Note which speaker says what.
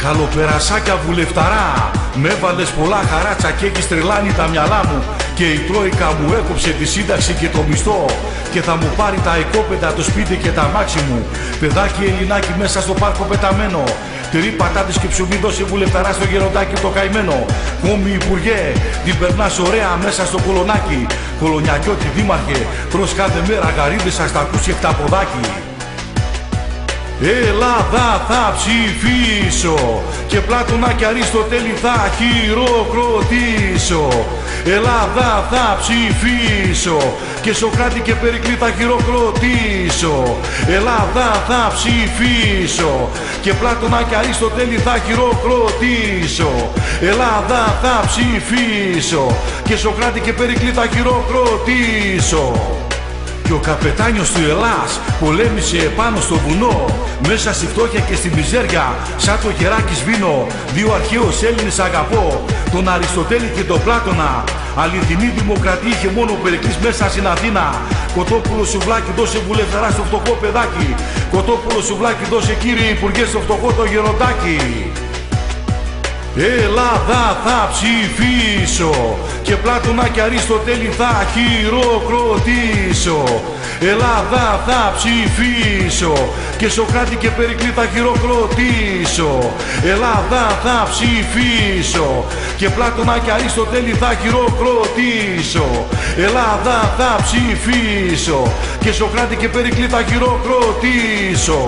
Speaker 1: Καλοπερασάκια βουλευταρά, με έβαλες πολλά χαράτσα και έχεις τρελάνει τα μυαλά μου. Και η Τρόικα μου έκοψε τη σύνταξη και το μισθό και θα μου πάρει τα οικόπεδα, το σπίτι και τα αμάξι μου. Παιδάκι Ελληνάκι μέσα στο πάρκο πεταμένο. Τυρί, πατάτες και ψωμί δώσε βουλευταρά στο γεροντάκι το καημένο. Κόμι Υπουργέ, την περνάς ωραία μέσα στο κολονάκι. Κολονιακιώτη δήμαρχε, τρως κάθε μέρα γαρίδες σας τα ακούσει εκταποδάκι. Ελλάδα θα ψηφίσω και Πλάτωνα και Αριστοτέλη θα χειροκροτήσω. Ελλάδα θα ψηφίσω και Σοκράτη και Περικλή θα χειροκροτήσω. Ελλάδα θα ψηφίσω και Πλάτωνα και Αριστοτέλη θα χειροκροτήσω. Ελλάδα θα ψηφίσω και Σοκράτη και Περικλή θα χειροκροτήσω. Και ο καπετάνιος του Ελλάς πολέμησε επάνω στο βουνό, μέσα στη φτώχεια και στη μιζέρια, σαν το χεράκι σβήνω. Δύο αρχαίους Έλληνες αγαπώ, τον Αριστοτέλη και τον Πλάτωνα. Αληθινή δημοκρατία είχε μόνο ο Περικλής μέσα στην Αθήνα. Κοτόπουλο σουβλάκι δώσε βουλευταρά στο φτωχό παιδάκι. Κοτόπουλο σουβλάκι δώσε κύριε Υπουργέ στο φτωχό το γεροντάκι. Ελλάδα θα ψηφίσω και Πλάτωνα και Αριστοτέλη θα χειροκροτήσω. Ελλάδα θα ψηφίσω και Σοκράτη και Περικλή θα χειροκροτήσω. Ελλάδα θα ψηφίσω και Πλάτωνα και Αριστοτέλη θα χειροκροτήσω. Ελλάδα θα ψηφίσω και Σοκράτη και Περικλή θα χειροκροτήσω.